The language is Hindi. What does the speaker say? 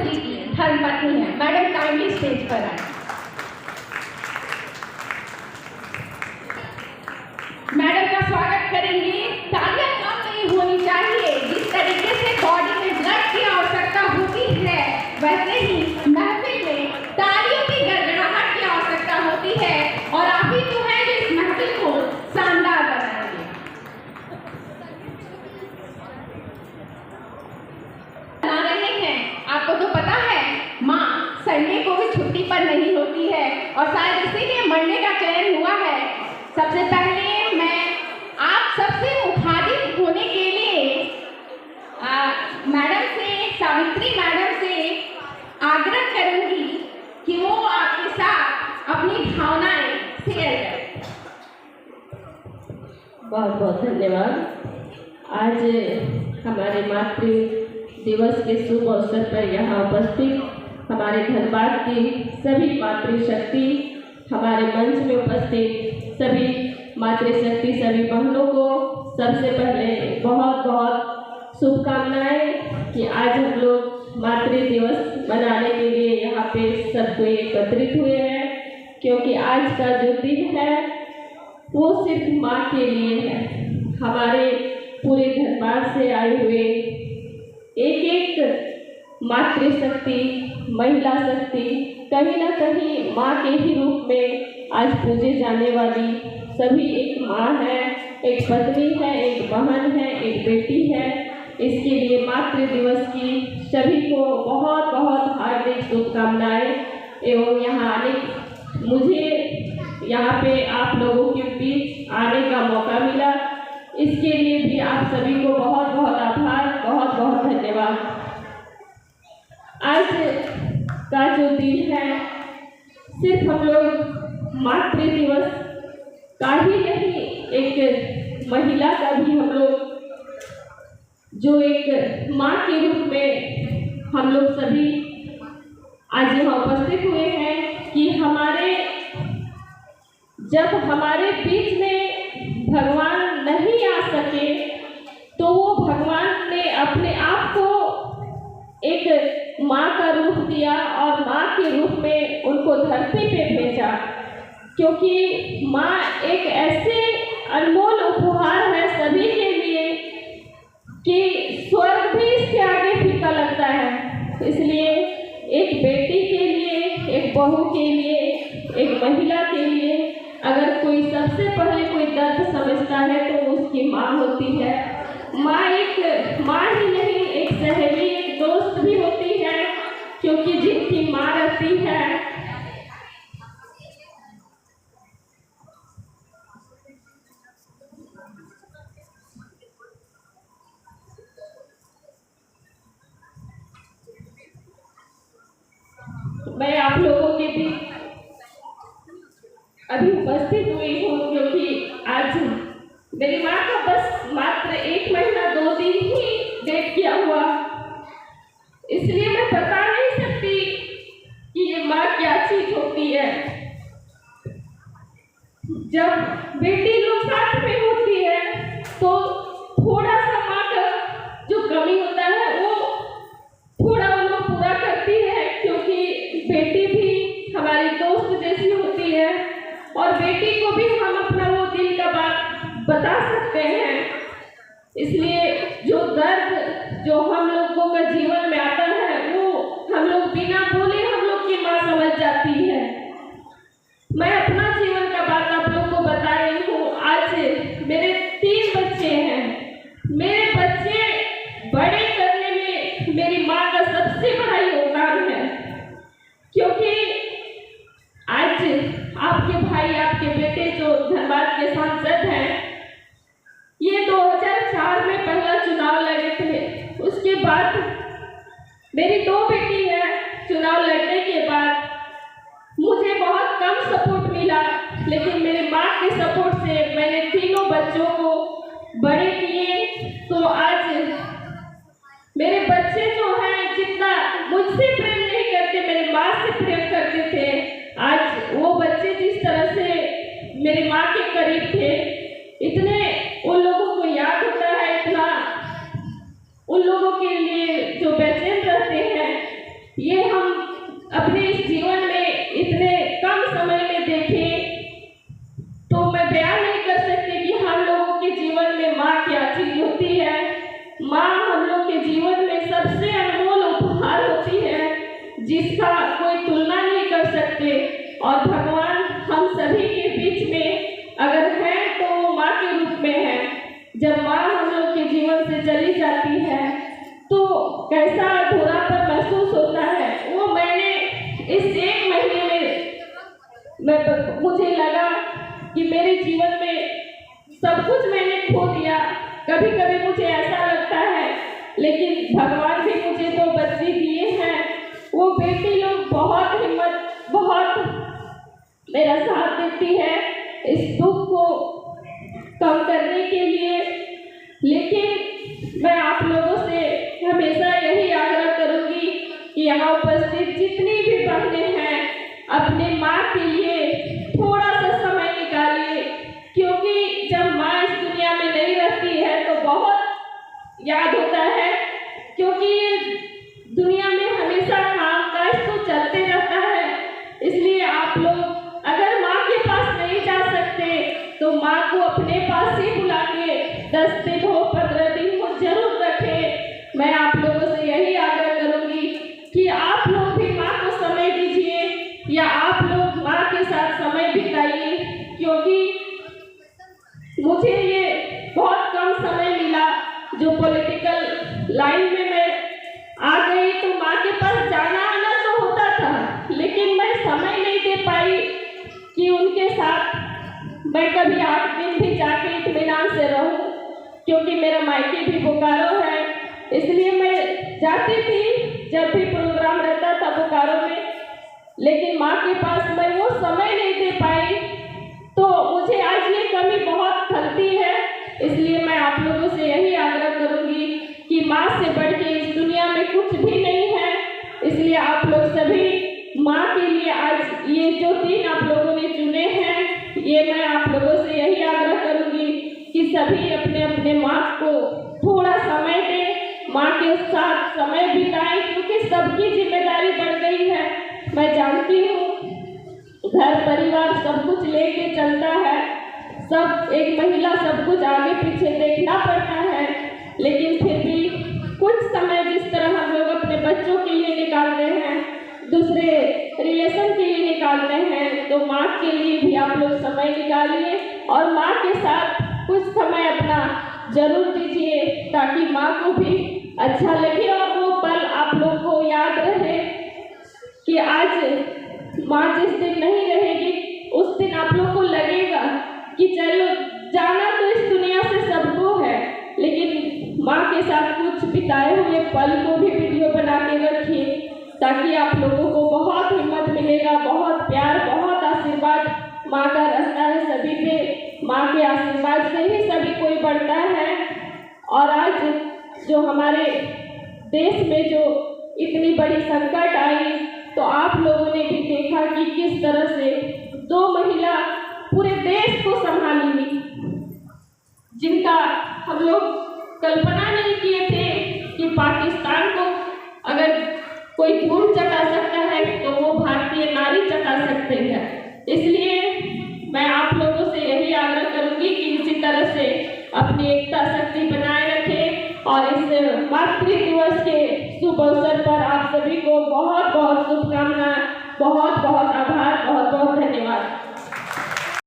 जी की धर्मपत्नी है। मैडम काइंडली स्टेज पर आए। मैडम का स्वागत करेंगे। तालियां कम नहीं होनी चाहिए। जिस तरीके से बॉडी में ब्लड की आवश्यकता होती है, वैसे ही महफिल में तालियों की गड़गड़ाहट की आवश्यकता होती है। और आप ही तो हैं जो इस महफिल को शानदार बनाएंगे। बना रहे हैं, आपको तो पता है माँ संडे को भी छुट्टी पर नहीं होती है और शायद इसीलिए मंडे का चयन हुआ है। सबसे पहले मैं आप सबसे मुखातिब होने के लिए मैडम से, सावित्री मैडम से आग्रह करूंगी कि वो आपके साथ अपनी भावनाएं शेयर करें। बहुत बहुत धन्यवाद। आज हमारे मातृ दिवस के शुभ अवसर पर यहाँ उपस्थित हमारे धनबाद की सभी मातृशक्ति, हमारे मंच में उपस्थित सभी मातृशक्ति, सभी बहनों को सबसे पहले बहुत बहुत शुभकामनाएं कि आज हम लोग मातृ दिवस मनाने के लिए यहाँ पे सब कोई एकत्रित हुए हैं। क्योंकि आज का जो दिन है वो सिर्फ माँ के लिए है। हमारे पूरे धनबाद से आए हुए एक एक मातृशक्ति, महिला शक्ति कहीं ना कहीं माँ के ही रूप में आज पूजे जाने वाली सभी एक माँ है, एक पत्नी है, एक बहन है, एक बेटी है। इसके लिए मातृ दिवस की सभी को बहुत बहुत हार्दिक शुभकामनाएं। एवं यहाँ आने, मुझे यहाँ पे आप लोगों के बीच आने का मौका मिला, इसके लिए भी आप सभी को बहुत बहुत आभार, बहुत बहुत धन्यवाद। आज का जो दिन है सिर्फ हम लोग मातृ दिवस का ही नहीं, एक महिला का भी हम लोग जो एक माँ के रूप में हम लोग सभी आज यहाँ उपस्थित हुए हैं कि हमारे जब हमारे बीच में भगवान नहीं आ सके तो वो भगवान ने अपने आप को एक माँ का रूप दिया और माँ के रूप में उनको धरती पे भेजा। क्योंकि माँ एक ऐसे अनमोल उपहार है सभी के लिए कि स्वर्ग भी इसके आगे फीका लगता है। इसलिए एक बेटी के लिए, एक बहू के लिए, एक महिला के लिए अगर कोई सबसे पहले कोई दर्द समझता है तो उसकी माँ होती है। माँ एक माँ ही नहीं, एक सहेली, एक दोस्त भी होती है। क्योंकि जिनकी माँ रहती है मैं आप लोगों के बीच अभी उपस्थित हुई हूँ क्योंकि आज मेरी माँ का बस मात्र 1 महीना 2 दिन ही डेट किया हुआ। इसलिए मैं बता नहीं सकती कि ये माँ क्या चीज होती है। जब बेटी लोग साथ में होती है तो थोड़ा सा माँ का जो कमी होता है वो थोड़ा वो लोग पूरा करती है। क्योंकि बेटी भी हमारी दोस्त जैसी होती है और बेटी को भी हम अपना वो दिल का बात बता सकते हैं। इसलिए जो दर्द जो हम लोगों का जीवन में आता है वो हम लोग बिना बोले हम लोग की माँ समझ जाती है। मैं अपना जीवन का बात आप लोग को बता रही हूँ। आज मेरे 3 बच्चे हैं। मेरे बच्चे बड़े करने में मेरी माँ का सबसे बड़ा योगदान है। क्योंकि आज आपके भाई, आपके बेटे जो धनबाद के सांसद हैं, ये 2004 में पहला चुनाव लड़े थे। उसके बाद मेरी 2 बेटी है। चुनाव लड़ने के बाद मुझे बहुत कम सपोर्ट मिला, लेकिन मेरे माँ के सपोर्ट से मैंने तीनों बच्चों को बड़े किए। तो आज मेरे बच्चे जो हैं जितना मुझसे प्रेम नहीं करते, मेरे माँ से प्रेम करते थे, आज वो बच्चे जिस तरह से मेरी माँ के करीब थे, इतने उन लोगों को याद होता है, इतना उन लोगों के लिए जो बेचैन रहते हैं। ये हम अपने इस जीवन में इतने कम समय में देखें तो मैं बयान नहीं कर सकती कि हम लोगों के जीवन में माँ क्या चीज होती है। माँ हम लोग के जीवन में सबसे अनमोल उपहार होती है, जिसका कोई तुलना नहीं कर सकते। और भगवान हम सभी के बीच में अगर है तो वो माँ के रूप में है। जब माँ हम लोग के जीवन से चली जाती है तो कैसा अधूरापन महसूस होता है, वो मैंने इस 1 महीने में मुझे लगा कि मेरे जीवन में सब कुछ मैंने खो दिया। कभी कभी मुझे ऐसा लगता है, लेकिन भगवान भी मुझे 2 बच्चे दिए हैं। वो बेटी लोग बहुत हिम्मत, बहुत मेरा साथ देती है इस दुख को कम करने के लिए। लेकिन मैं आप लोगों से हमेशा यही आग्रह करूंगी कि यहाँ उपस्थित जितनी भी बहनें हैं, अपने माँ के लिए थोड़ा सा समय निकालिए, क्योंकि जब माँ इस दुनिया में नहीं रहती है तो बहुत याद होता है, क्योंकि ये दुनिया में हमेशा काम काज तो चलते रहता है। इसलिए आप लोग अगर माँ के पास नहीं जा सकते तो माँ को अपने पास ही बुला के 10 दिन हो 15 दिन हो जरूर रखें। मैं आप लोगों से यही आग्रह करूंगी कि आप लोग भी माँ को समय दीजिए, या आप लोग माँ के साथ समय बिताइए, क्योंकि मुझे ये बहुत कम समय मिला जो पॉलिटिकल लाइन में मैं आ गई। तो माँ के पास जाना आना तो होता था, लेकिन मैं समय नहीं दे पाई कि उनके साथ मैं कभी 8 दिन भी जाके इत्मीनान से रहूं, क्योंकि मेरा मायके भी बोकारो है। इसलिए मैं जाती थी जब भी प्रोग्राम रहता था बोकारो में, लेकिन माँ के पास मैं वो समय नहीं दे पाई। तो मुझे आज ये कमी बहुत खलती है। इसलिए मैं आप लोगों से यही आग्रह करूंगी कि माँ से बढ़ के इस दुनिया में कुछ भी नहीं है। इसलिए आप लोग सभी माँ के लिए आज ये जो दिन आप लोगों ने चुने हैं, ये मैं आप लोगों से यही आग्रह करूंगी कि सभी अपने अपने माँ को थोड़ा समय दें, माँ के साथ समय बिताएं, क्योंकि सबकी जिम्मेदारी बढ़ गई है। मैं जानती हूँ घर परिवार सब कुछ लेके चलता है, सब एक महिला सब कुछ आगे पीछे देखना पड़ता है, लेकिन फिर भी कुछ समय जिस तरह हम लोग अपने बच्चों के लिए निकालते हैं, दूसरे रिलेशन के लिए निकालते हैं, तो माँ के लिए भी आप लोग समय निकालिए और माँ के साथ कुछ समय अपना जरूर दीजिए, ताकि माँ को भी अच्छा लगे और वो पल आप लोग को याद रहे कि आज माँ जिस दिन नहीं रहेगी उस दिन आप लोग को लगेगा कि चलो जाना तो इस दुनिया से सबको है, लेकिन माँ के साथ कुछ बिताए हुए पल को भी वीडियो बना के रखिए, ताकि आप लोगों को बहुत हिम्मत मिलेगा, बहुत प्यार, बहुत आशीर्वाद माँ का रहता है सभी पे। माँ के आशीर्वाद से ही सभी कोई बढ़ता है। और आज जो हमारे देश में जो इतनी बड़ी संकट आई, तो आप लोगों ने भी देखा कि किस तरह से 2 महिला पूरे देश को संभाली हुई, जिनका हम लोग कल्पना नहीं किए थे कि पाकिस्तान को अगर कोई धूल चटा सकता है तो वो भारतीय नारी चटा सकते हैं। इसलिए मैं आप लोगों से यही आग्रह करूंगी कि इसी तरह से अपनी एकता शक्ति बनाए रखें। और इस मातृ दिवस के शुभ अवसर पर आप सभी को बहुत बहुत शुभकामनाएं। बहुत